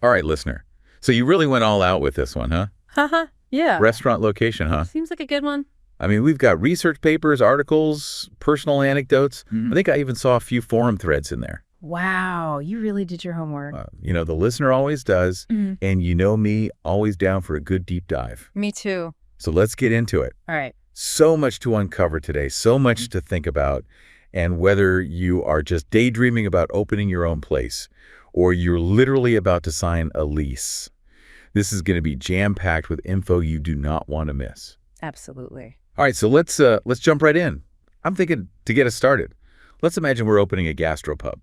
All right, listener. So you really went all out with this one, huh? Haha, yeah. Restaurant location, huh? Seems like a good one. I mean, we've got research papers, articles, personal anecdotes. I think I even saw a few forum threads in there. Wow, you really did your homework. The listener always does, and you know me, always down for a good deep dive. Me too. So let's get into it. All right. So much to uncover today, so much to think about, and whether you are just daydreaming about opening your own place or you're literally about to sign a lease, this is going to be jam-packed with info you do not want to miss. Absolutely. All right, so let's jump right in. I'm thinking to get us started, let's imagine we're opening a gastropub.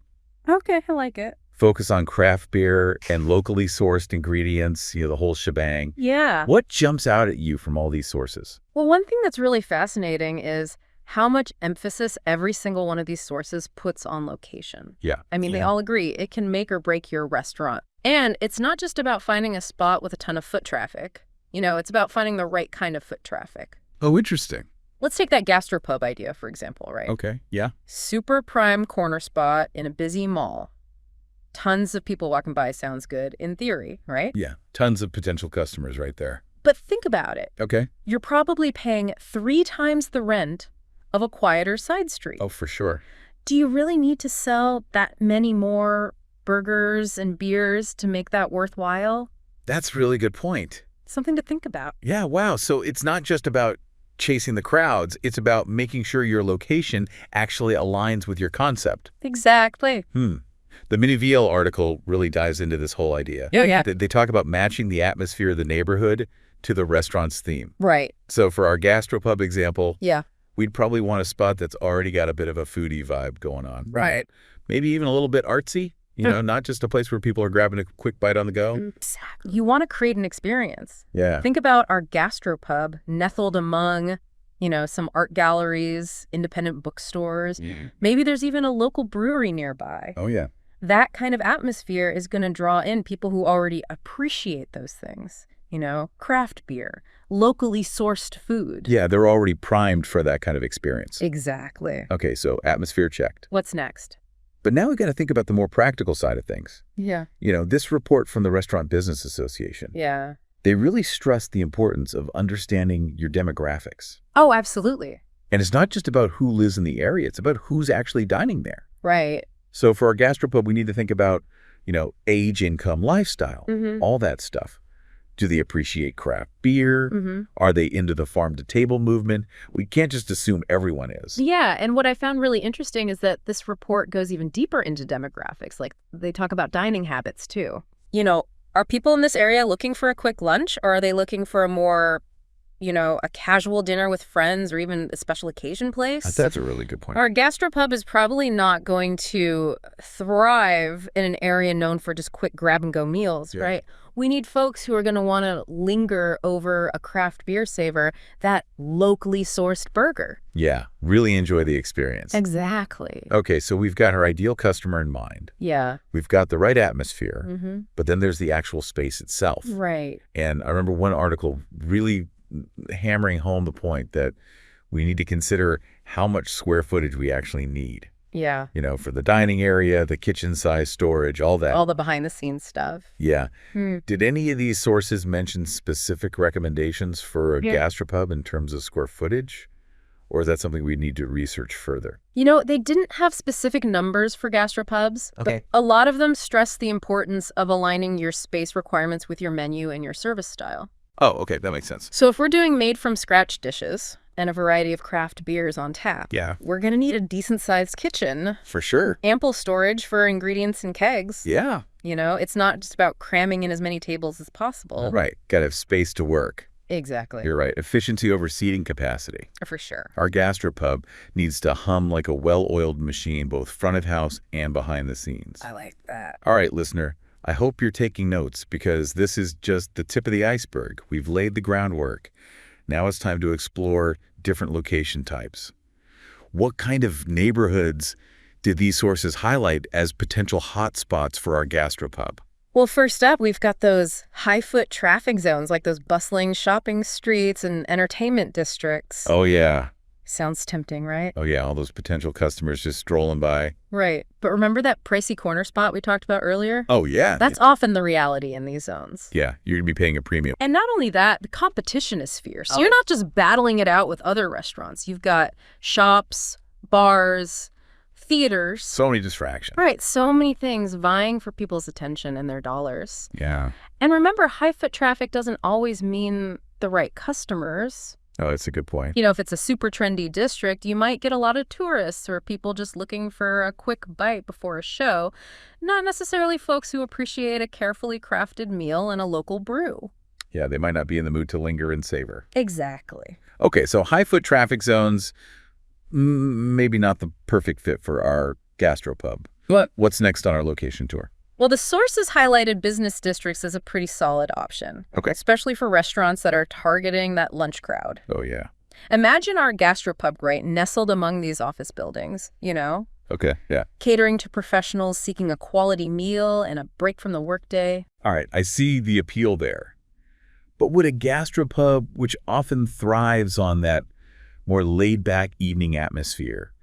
Okay, I like it. Focus on craft beer and locally sourced ingredients, the whole shebang. Yeah. What jumps out at you from all these sources? Well, one thing that's really fascinating is how much emphasis every single one of these sources puts on location. Yeah. I mean, they all agree it can make or break your restaurant. And it's not just about finding a spot with a ton of foot traffic. It's about finding the right kind of foot traffic. Oh, interesting. Let's take that gastropub idea, for example, right? Okay, yeah. Super prime corner spot in a busy mall. Tons of people walking by sounds good in theory, right? Yeah, tons of potential customers right there. But think about it. Okay. You're probably paying 3 times the rent of a quieter side street. Oh, for sure. Do you really need to sell that many more burgers and beers to make that worthwhile? That's a really good point. Something to think about. Yeah, wow. So it's not just about chasing the crowds. It's about making sure your location actually aligns with your concept. Exactly. The Miniville article really dives into this whole idea. Yeah. They talk about matching the atmosphere of the neighborhood to the restaurant's theme. Right. So for our gastropub example, Yeah. we'd probably want a spot that's already got a bit of a foodie vibe going on. Right. Maybe even a little bit artsy, not just a place where people are grabbing a quick bite on the go. Exactly. You want to create an experience. Yeah. Think about our gastropub nestled among, some art galleries, independent bookstores. Maybe there's even a local brewery nearby. Oh, yeah. That kind of atmosphere is going to draw in people who already appreciate those things. Craft beer, locally sourced food. Yeah, they're already primed for that kind of experience. Exactly. Okay, so atmosphere checked. What's next? But now we've got to think about the more practical side of things. Yeah. This report from the Restaurant Business Association, Yeah. they really stress the importance of understanding your demographics. Oh, absolutely. And it's not just about who lives in the area, it's about who's actually dining there. Right. So for our gastropub, we need to think about, age, income, lifestyle, all that stuff. Do they appreciate craft beer? Are they into the farm-to-table movement? We can't just assume everyone is. Yeah, and what I found really interesting is that this report goes even deeper into demographics. Like, they talk about dining habits, too. Are people in this area looking for a quick lunch, or are they looking for a more, a casual dinner with friends or even a special occasion place? That's a really good point. Our gastropub is probably not going to thrive in an area known for just quick grab-and-go meals, right? We need folks who are going to want to linger over a craft beer savor, that locally sourced burger. Yeah, really enjoy the experience. Exactly. Okay, so we've got our ideal customer in mind. Yeah. We've got the right atmosphere, but then there's the actual space itself. Right. And I remember one article really hammering home the point that we need to consider how much square footage we actually need. Yeah. For the dining area, the kitchen size storage, all that. All the behind-the-scenes stuff. Yeah. Did any of these sources mention specific recommendations for a gastropub in terms of square footage? Or is that something we need to research further? They didn't have specific numbers for gastropubs, but a lot of them stress the importance of aligning your space requirements with your menu and your service style. Oh, okay. That makes sense. So if we're doing made-from-scratch dishes and a variety of craft beers on tap, we're going to need a decent-sized kitchen. For sure. Ample storage for ingredients and kegs. Yeah. It's not just about cramming in as many tables as possible. Right. Got to have space to work. Exactly. You're right. Efficiency over seating capacity. For sure. Our gastropub needs to hum like a well-oiled machine, both front of house and behind the scenes. I like that. All right, listener. I hope you're taking notes because this is just the tip of the iceberg. We've laid the groundwork. Now it's time to explore different location types. What kind of neighborhoods did these sources highlight as potential hotspots for our gastropub? Well, first up, we've got those high-foot traffic zones, like those bustling shopping streets and entertainment districts. Oh, yeah. Sounds tempting, right? Oh, yeah, all those potential customers just strolling by. Right. But remember that pricey corner spot we talked about earlier? Oh, yeah. That's often the reality in these zones. Yeah, you're going to be paying a premium. And not only that, the competition is fierce. You're not just battling it out with other restaurants. You've got shops, bars, theaters. So many distractions. Right, so many things vying for people's attention and their dollars. Yeah. And remember, high foot traffic doesn't always mean the right customers. Oh, that's a good point. If it's a super trendy district, you might get a lot of tourists or people just looking for a quick bite before a show, not necessarily folks who appreciate a carefully crafted meal and a local brew. Yeah, they might not be in the mood to linger and savor. Exactly. Okay, so high foot traffic zones, maybe not the perfect fit for our gastropub. But what's next on our location tour? Well, the sources highlighted business districts as a pretty solid option. Okay. Especially for restaurants that are targeting that lunch crowd. Oh, yeah. Imagine our gastropub, right, nestled among these office buildings, Okay, yeah. catering to professionals seeking a quality meal and a break from the workday. All right, I see the appeal there. But would a gastropub, which often thrives on that more laid-back evening atmosphere,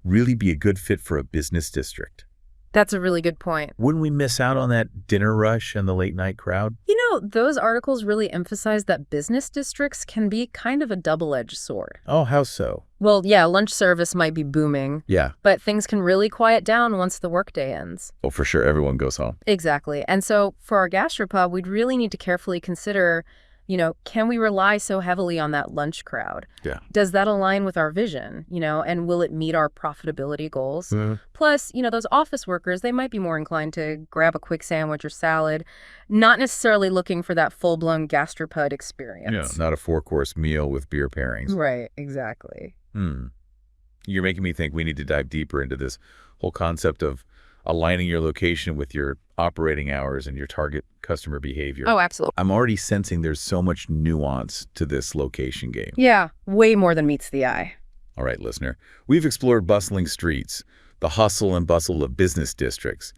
really be a good fit for a business district? That's a really good point. Wouldn't we miss out on that dinner rush and the late-night crowd? Those articles really emphasize that business districts can be kind of a double-edged sword. Oh, how so? Well, yeah, lunch service might be booming, Yeah. but things can really quiet down once the workday ends. Oh, for sure, everyone goes home. Exactly. And so for our gastropub, we'd really need to carefully consider, can we rely so heavily on that lunch crowd? Yeah. Does that align with our vision, and will it meet our profitability goals? Plus, those office workers, they might be more inclined to grab a quick sandwich or salad, not necessarily looking for that full-blown gastropub experience. Not a four-course meal with beer pairings. Right, exactly. You're making me think we need to dive deeper into this whole concept of aligning your location with your operating hours and your target customer behavior. Oh, absolutely. I'm already sensing there's so much nuance to this location game. Yeah, way more than meets the eye. All right, listener, we've explored bustling streets, the hustle and bustle of business districts.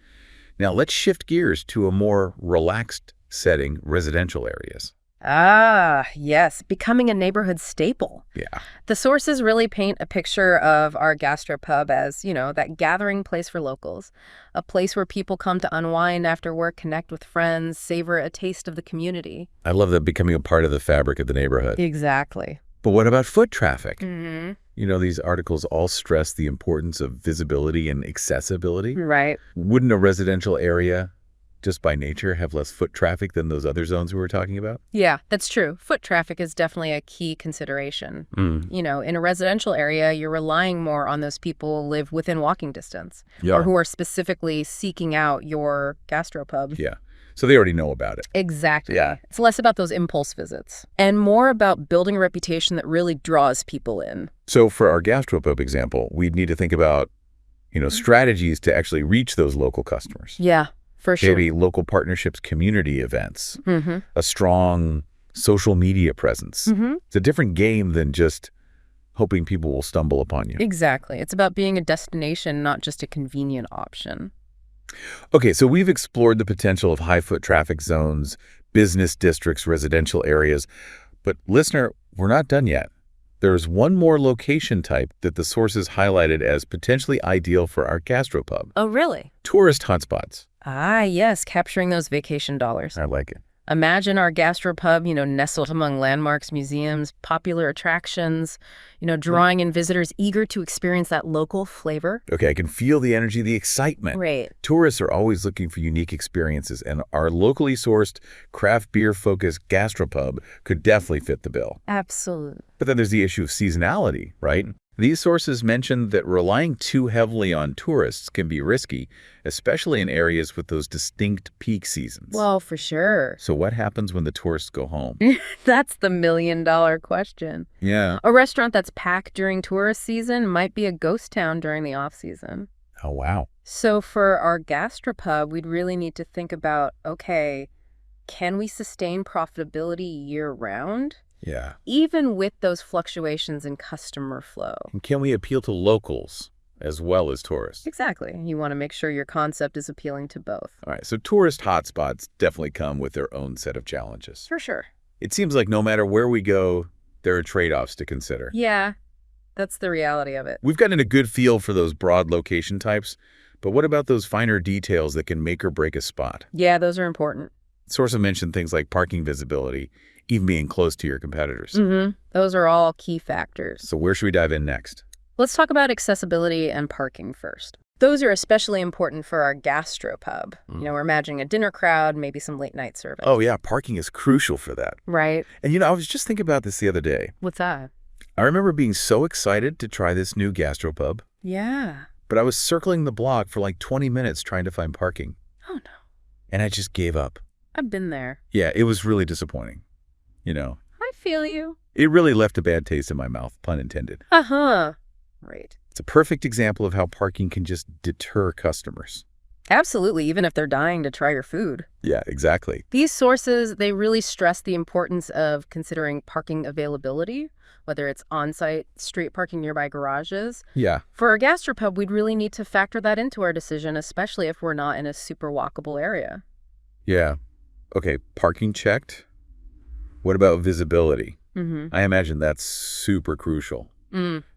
Now let's shift gears to a more relaxed setting, residential areas. Ah, yes, becoming a neighborhood staple. Yeah. The sources really paint a picture of our gastropub as, that gathering place for locals, a place where people come to unwind after work, connect with friends, savor a taste of the community. I love that becoming a part of the fabric of the neighborhood. Exactly. But what about foot traffic? Mm-hmm. These articles all stress the importance of visibility and accessibility. Right. Wouldn't a residential area, just by nature, have less foot traffic than those other zones we were talking about? Yeah, that's true. Foot traffic is definitely a key consideration. In a residential area, you're relying more on those people who live within walking distance or who are specifically seeking out your gastropub. Yeah. So they already know about it. Exactly. Yeah. It's less about those impulse visits and more about building a reputation that really draws people in. So for our gastropub example, we'd need to think about, strategies to actually reach those local customers. Yeah, for sure. Maybe local partnerships, community events, a strong social media presence. It's a different game than just hoping people will stumble upon you. Exactly. It's about being a destination, not just a convenient option. Okay, so we've explored the potential of high foot traffic zones, business districts, residential areas. But listener, we're not done yet. There's one more location type that the sources highlighted as potentially ideal for our gastropub. Oh, really? Tourist hotspots. Ah, yes, capturing those vacation dollars. I like it. Imagine our gastropub, nestled among landmarks, museums, popular attractions, drawing in visitors eager to experience that local flavor. Okay, I can feel the energy, the excitement. Right. Tourists are always looking for unique experiences, and our locally sourced, craft beer-focused gastropub could definitely fit the bill. Absolutely. But then there's the issue of seasonality, right? These sources mentioned that relying too heavily on tourists can be risky, especially in areas with those distinct peak seasons. Well, for sure. So what happens when the tourists go home? That's the million-dollar question. Yeah. A restaurant that's packed during tourist season might be a ghost town during the off-season. Oh, wow. So for our gastropub, we'd really need to think about, okay, can we sustain profitability year-round? Yeah. Even with those fluctuations in customer flow. And can we appeal to locals as well as tourists? Exactly. You want to make sure your concept is appealing to both. All right, so tourist hotspots definitely come with their own set of challenges. For sure. It seems like no matter where we go, there are trade-offs to consider. Yeah. That's the reality of it. We've gotten a good feel for those broad location types, but what about those finer details that can make or break a spot? Yeah, those are important. Sources mentioned things like parking visibility, even being close to your competitors. Those are all key factors. So where should we dive in next? Let's talk about accessibility and parking first. Those are especially important for our gastropub. We're imagining a dinner crowd, maybe some late night service. Oh yeah, parking is crucial for that. Right. And I was just thinking about this the other day. What's that? I remember being so excited to try this new gastropub, Yeah. but I was circling the block for like 20 minutes trying to find parking. Oh, no. And I just gave up. I've been there. Yeah, it was really disappointing. I feel you. It really left a bad taste in my mouth, pun intended. Uh-huh. Right. It's a perfect example of how parking can just deter customers. Absolutely, even if they're dying to try your food. Yeah, exactly. These sources, they really stress the importance of considering parking availability, whether it's on-site, street parking nearby garages. Yeah. For our gastropub, we'd really need to factor that into our decision, especially if we're not in a super walkable area. Yeah. Okay, parking checked. What about visibility? I imagine that's super crucial,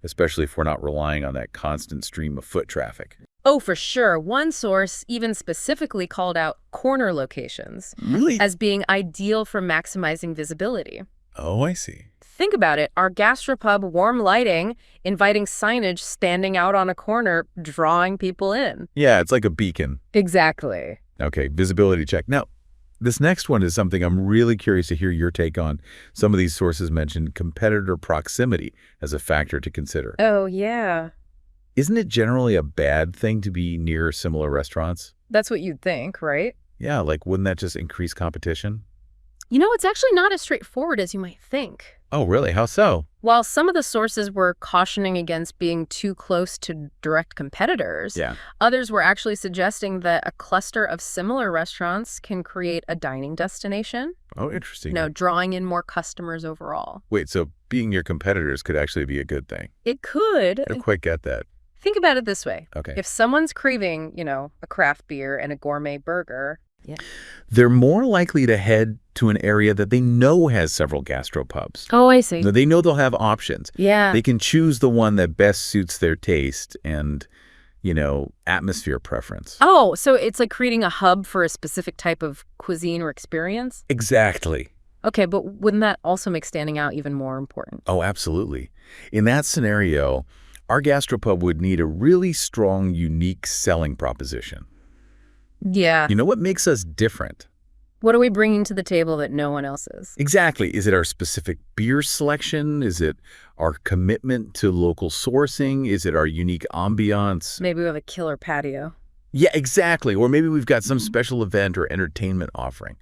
especially if we're not relying on that constant stream of foot traffic. Oh, for sure. One source even specifically called out corner locations Really? as being ideal for maximizing visibility. Oh, I see. Think about it. Our gastropub, warm lighting, inviting signage standing out on a corner, drawing people in. Yeah, it's like a beacon. Exactly. Okay, visibility check. Now, this next one is something I'm really curious to hear your take on. Some of these sources mentioned competitor proximity as a factor to consider. Oh, yeah. Isn't it generally a bad thing to be near similar restaurants? That's what you'd think, right? Yeah, like wouldn't that just increase competition? It's actually not as straightforward as you might think. Oh, really? How so? While some of the sources were cautioning against being too close to direct competitors, Yeah. others were actually suggesting that a cluster of similar restaurants can create a dining destination, Oh, interesting. drawing in more customers overall. Wait, so being your competitors could actually be a good thing. It could. I don't quite get that. Think about it this way. Okay. If someone's craving, a craft beer and a gourmet burger, They're more likely to head to an area that they know has several gastropubs. Oh, I see. They know they'll have options. Yeah. They can choose the one that best suits their taste and, atmosphere preference. Oh, so it's like creating a hub for a specific type of cuisine or experience? Exactly. Okay, but wouldn't that also make standing out even more important? Oh, absolutely. In that scenario, our gastropub would need a really strong, unique selling proposition. Yeah. What makes us different? What are we bringing to the table that no one else is? Exactly. Is it our specific beer selection? Is it our commitment to local sourcing? Is it our unique ambiance? Maybe we have a killer patio. Yeah, exactly. Or maybe we've got some special event or entertainment offering.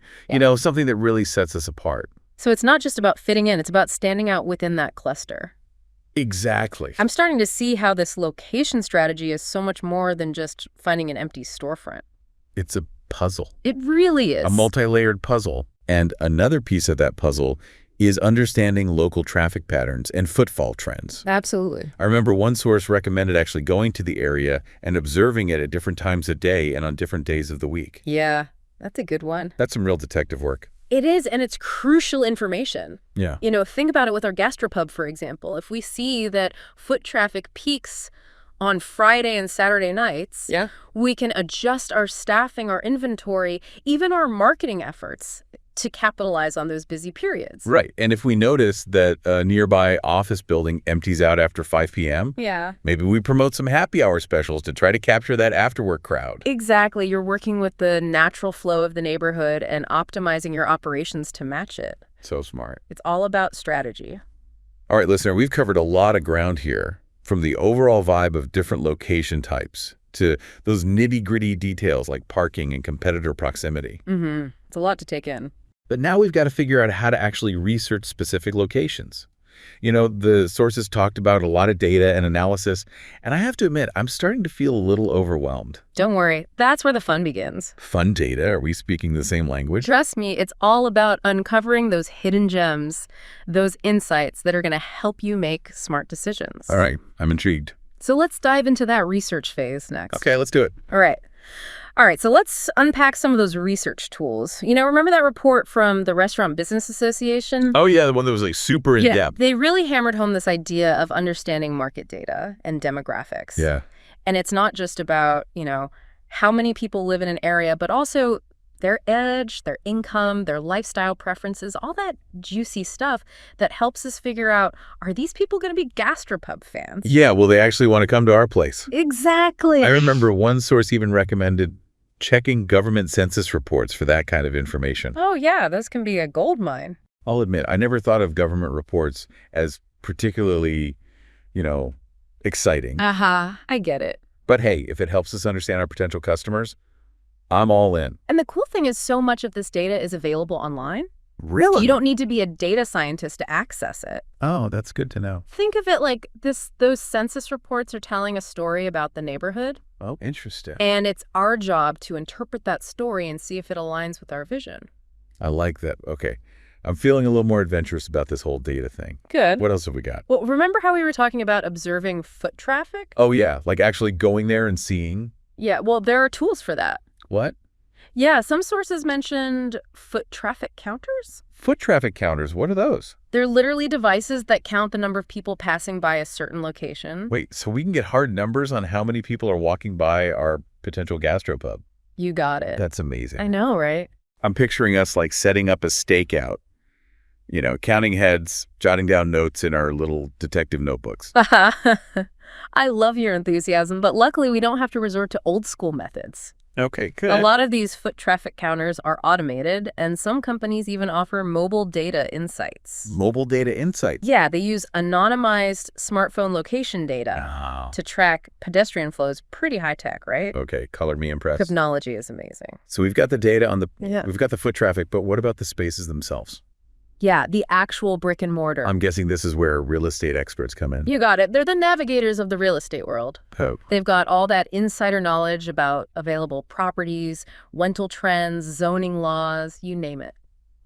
Something that really sets us apart. So it's not just about fitting in, it's about standing out within that cluster. Exactly. I'm starting to see how this location strategy is so much more than just finding an empty storefront. It's a puzzle. It really is. A multi-layered puzzle. And another piece of that puzzle is understanding local traffic patterns and footfall trends. Absolutely. I remember one source recommended actually going to the area and observing it at different times of day and on different days of the week. Yeah, that's a good one. That's some real detective work. It is, and it's crucial information. Yeah. Think about it with our gastropub, for example. If we see that foot traffic peaks on Friday and Saturday nights, we can adjust our staffing, our inventory, even our marketing efforts to capitalize on those busy periods. Right. And if we notice that a nearby office building empties out after 5 p.m., maybe we promote some happy hour specials to try to capture that after-work crowd. Exactly. You're working with the natural flow of the neighborhood and optimizing your operations to match it. So smart. It's all about strategy. All right, listener, we've covered a lot of ground here, from the overall vibe of different location types to those nitty-gritty details like parking and competitor proximity. It's a lot to take in. But now we've got to figure out how to actually research specific locations. The sources talked about a lot of data and analysis, and I have to admit, I'm starting to feel a little overwhelmed. Don't worry. That's where the fun begins. Fun data? Are we speaking the same language? Trust me, it's all about uncovering those hidden gems, those insights that are going to help you make smart decisions. All right, I'm intrigued. So let's dive into that research phase next. Okay, let's do it. All right. All right, so let's unpack some of those research tools. Remember that report from the Restaurant Business Association? Oh, yeah, the one that was like super in depth. They really hammered home this idea of understanding market data and demographics. Yeah. And it's not just about, how many people live in an area, but also their age, their income, their lifestyle preferences, all that juicy stuff that helps us figure out, are these people going to be gastropub fans? Yeah, will they actually want to come to our place? Exactly. I remember one source even recommended checking government census reports for that kind of information. Oh, yeah, those can be a gold mine. I'll admit, I never thought of government reports as particularly, exciting. I get it. But hey, if it helps us understand our potential customers, I'm all in. And the cool thing is so much of this data is available online. Really? You don't need to be a data scientist to access it. Oh, that's good to know. Think of it like those census reports are telling a story about the neighborhood, Oh, interesting. and it's our job to interpret that story and see if it aligns with our vision. I like that. Okay. I'm feeling a little more adventurous about this whole data thing. Good. What else have we got? Well, remember how we were talking about observing foot traffic? Oh, yeah. Like actually going there and seeing. Yeah, well, there are tools for that. What? Yeah, some sources mentioned foot traffic counters. Foot traffic counters. What are those? They're literally devices that count the number of people passing by a certain location. Wait, so we can get hard numbers on how many people are walking by our potential gastropub? You got it. That's amazing. I know, right? I'm picturing us like setting up a stakeout, counting heads, jotting down notes in our little detective notebooks. I love your enthusiasm, but luckily we don't have to resort to old school methods. Okay, good. A lot of these foot traffic counters are automated, and some companies even offer mobile data insights. Mobile data insights. Yeah, they use anonymized smartphone location data Oh. to track pedestrian flows. Pretty high tech, right? Okay, color me impressed. Technology is amazing. So we've got the data Yeah. we've got the foot traffic, but what about the spaces themselves? Yeah, the actual brick and mortar. I'm guessing this is where real estate experts come in. You got it. They're the navigators of the real estate world. Oh. They've got all that insider knowledge about available properties, rental trends, zoning laws, you name it.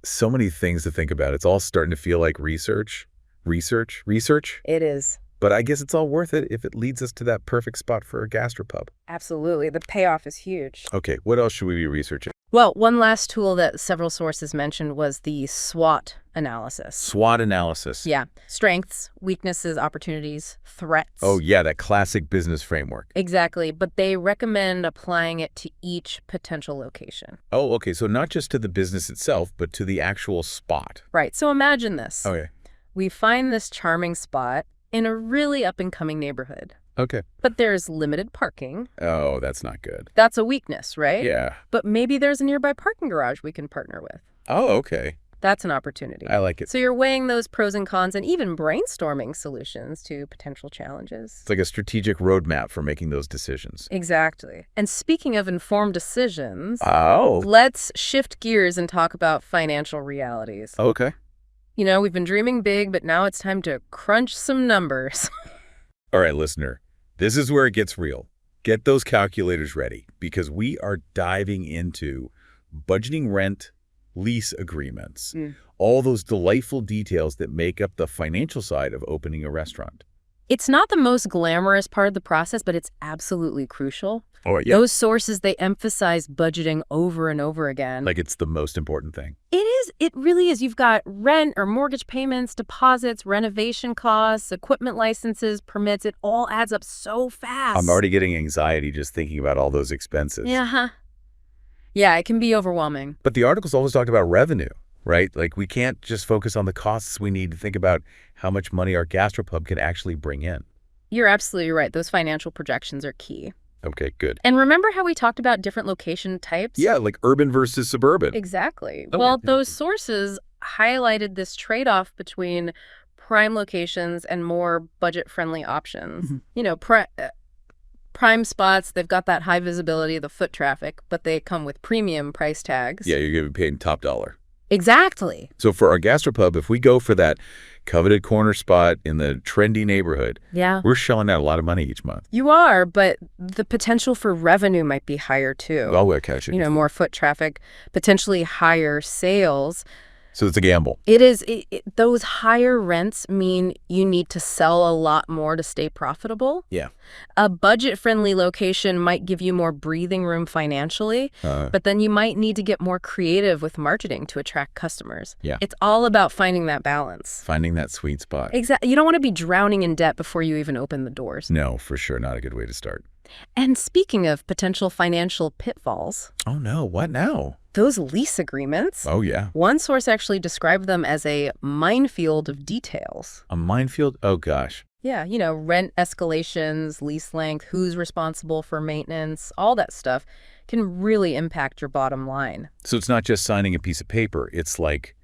So many things to think about. It's all starting to feel like research. It is. But I guess it's all worth it if it leads us to that perfect spot for a gastropub. Absolutely. The payoff is huge. Okay, what else should we be researching? Well, one last tool that several sources mentioned was the SWOT analysis. SWOT analysis. Yeah. Strengths, weaknesses, opportunities, threats. Oh, yeah, that classic business framework. Exactly. But they recommend applying it to each potential location. Oh, okay, so not just to the business itself, but to the actual spot. Right. So imagine this. Okay. We find this charming spot in a really up-and-coming neighborhood. Okay. But there's limited parking. Oh, that's not good. That's a weakness, right? Yeah. But maybe there's a nearby parking garage we can partner with. Oh, okay. That's an opportunity. I like it. So you're weighing those pros and cons and even brainstorming solutions to potential challenges. It's like a strategic roadmap for making those decisions. Exactly. And speaking of informed decisions, Oh. let's shift gears and talk about financial realities. Okay. We've been dreaming big, but now it's time to crunch some numbers. All right, listener, this is where it gets real. Get those calculators ready because we are diving into budgeting rent, lease agreements, all those delightful details that make up the financial side of opening a restaurant. It's not the most glamorous part of the process, but it's absolutely crucial. Oh, yeah. Those sources, they emphasize budgeting over and over again. Like it's the most important thing. It is. It really is. You've got rent or mortgage payments, deposits, renovation costs, equipment licenses, permits. It all adds up so fast. I'm already getting anxiety just thinking about all those expenses. Yeah. Yeah, it can be overwhelming. But the articles always talked about revenue, right? Like we can't just focus on the costs. We need to think about how much money our gastropub can actually bring in. You're absolutely right. Those financial projections are key. Okay, good. And remember how we talked about different location types? Yeah, like urban versus suburban. Exactly. Oh, Well, yeah. those sources highlighted this trade-off between prime locations and more budget-friendly options. Prime spots, they've got that high visibility, the foot traffic, but they come with premium price tags. Yeah, you're going to be paying top dollar. Exactly. So for our gastropub, if we go for that coveted corner spot in the trendy neighborhood, Yeah. we're shelling out a lot of money each month. You are, but the potential for revenue might be higher too. Oh, we're catching. More foot traffic, potentially higher sales. So it's a gamble. It is. Those higher rents mean you need to sell a lot more to stay profitable. Yeah. A budget-friendly location might give you more breathing room financially, but then you might need to get more creative with marketing to attract customers. Yeah. It's all about finding that balance. Finding that sweet spot. Exactly. You don't want to be drowning in debt before you even open the doors. No, for sure. Not a good way to start. And speaking of potential financial pitfalls, Oh, no. What now? those lease agreements, Oh, yeah. one source actually described them as a minefield of details. A minefield? Oh, gosh. Yeah, rent escalations, lease length, who's responsible for maintenance, all that stuff can really impact your bottom line. So it's not just signing a piece of paper. It's like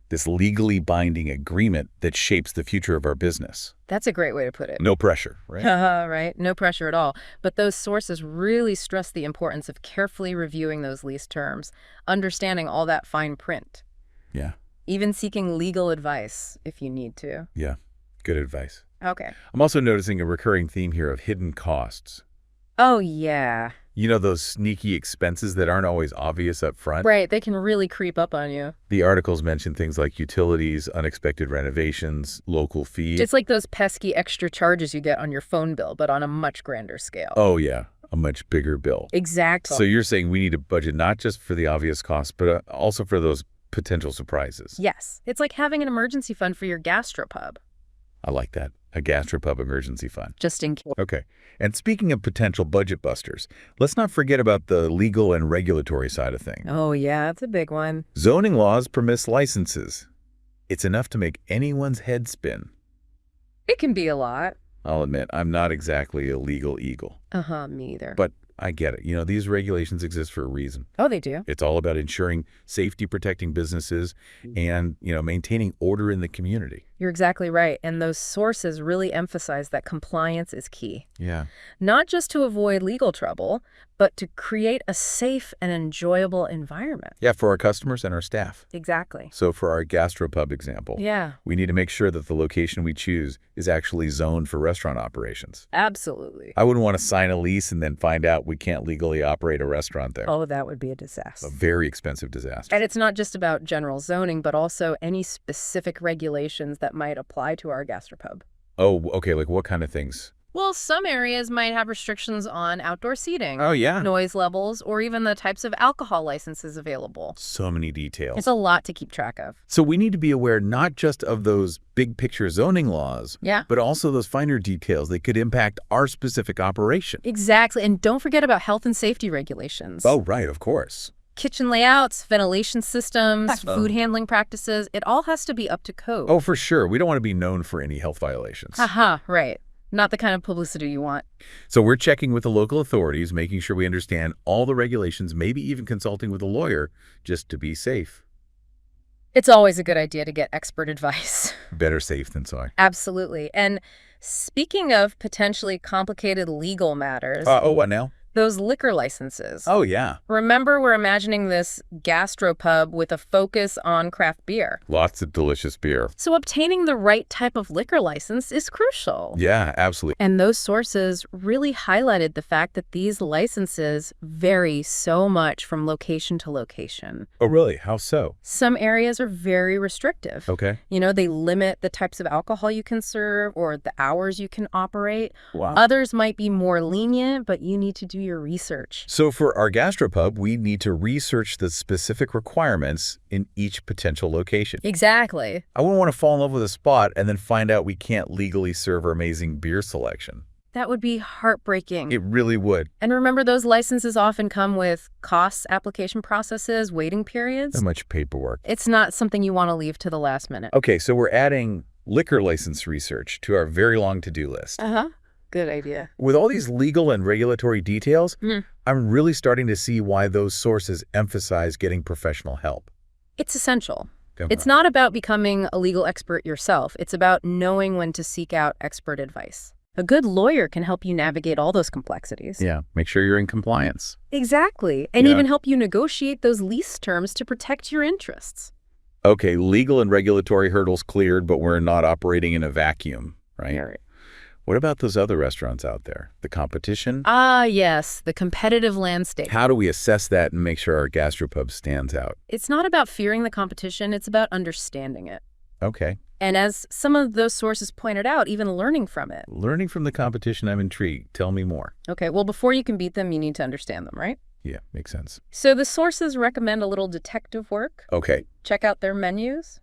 this legally binding agreement that shapes the future of our business. That's a great way to put it. No pressure, right? Right. No pressure at all. But those sources really stress the importance of carefully reviewing those lease terms, understanding all that fine print, Yeah. even seeking legal advice if you need to. Yeah. Good advice. Okay. I'm also noticing a recurring theme here of hidden costs. Oh, yeah. You know, those sneaky expenses that aren't always obvious up front? Right. They can really creep up on you. The articles mention things like utilities, unexpected renovations, local fees. It's like those pesky extra charges you get on your phone bill, but on a much grander scale. Oh, yeah. A much bigger bill. Exactly. So you're saying we need a budget not just for the obvious costs, but also for those potential surprises. Yes. It's like having an emergency fund for your gastropub. I like that. A gastropub emergency fund. Just in case. Okay. And speaking of potential budget busters, let's not forget about the legal and regulatory side of things. Oh, yeah. That's a big one. Zoning laws permit licenses. It's enough to make anyone's head spin. It can be a lot. I'll admit, I'm not exactly a legal eagle. Me either. But I get it. You know, these regulations exist for a reason. Oh, they do? It's all about ensuring safety, protecting businesses, and, maintaining order in the community. You're exactly right. And those sources really emphasize that compliance is key. Yeah. Not just to avoid legal trouble, but to create a safe and enjoyable environment. Yeah, for our customers and our staff. Exactly. So for our gastropub example, Yeah, we need to make sure that the location we choose is actually zoned for restaurant operations. absolutely. I wouldn't want to sign a lease and then find out we can't legally operate a restaurant there. Oh, that would be a disaster. A very expensive disaster. And it's not just about general zoning, but also any specific regulations that might apply to our gastropub. Oh, okay, like what kind of things? Well, some areas might have restrictions on outdoor seating, Yeah. noise levels, or even the types of alcohol licenses available. So many details. It's a lot to keep track of. So we need to be aware not just of those big picture zoning laws, Yeah. but also those finer details that could impact our specific operation. Exactly. And don't forget about health and safety regulations. Oh, right, of course. Kitchen layouts, ventilation systems, food handling practices, it all has to be up to code. Oh, for sure. We don't want to be known for any health violations. Haha, right. Not the kind of publicity you want. So we're checking with the local authorities, making sure we understand all the regulations, maybe even consulting with a lawyer just to be safe. It's always a good idea to get expert advice. Better safe than sorry. Absolutely. And speaking of potentially complicated legal matters, What now? those liquor licenses. Oh, yeah. Remember, we're imagining this gastropub with a focus on craft beer. Lots of delicious beer. So obtaining the right type of liquor license is crucial. Yeah, absolutely. And those sources really highlighted the fact that these licenses vary so much from location to location. Oh, really? How so? Some areas are very restrictive. Okay. They limit the types of alcohol you can serve or the hours you can operate. Wow. Others might be more lenient, but you need to do your research. So for our gastropub, we need to research the specific requirements in each potential location. Exactly. I wouldn't want to fall in love with a spot and then find out we can't legally serve our amazing beer selection. That would be heartbreaking. It really would. And remember, those licenses often come with costs, application processes, waiting periods. So much paperwork. It's not something you want to leave to the last minute. Okay, so we're adding liquor license research to our very long to-do list. Uh-huh. Good idea. With all these legal and regulatory details, I'm really starting to see why those sources emphasize getting professional help. It's essential. Come It's on. not about becoming a legal expert yourself. It's about knowing when to seek out expert advice. A good lawyer can help you navigate all those complexities. Yeah, make sure you're in compliance. Exactly. And Yeah. even help you negotiate those lease terms to protect your interests. Okay, legal and regulatory hurdles cleared, but we're not operating in a vacuum, right? Right. What about those other restaurants out there? The competition? Ah, yes, the competitive landscape. How do we assess that and make sure our gastropub stands out? It's not about fearing the competition, it's about understanding it. Okay. And as some of those sources pointed out, even learning from it. Learning from the competition, I'm intrigued. Tell me more. Okay, well, before you can beat them, you need to understand them, right? Yeah, makes sense. So the sources recommend a little detective work. Okay. Check out their menus.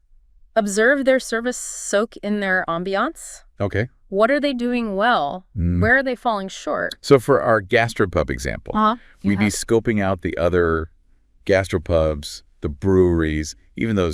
Observe their service, soak in their ambiance. Okay. What are they doing well? Where are they falling short? So for our gastropub example, You we'd be have- scoping out the other gastropubs, the breweries, even those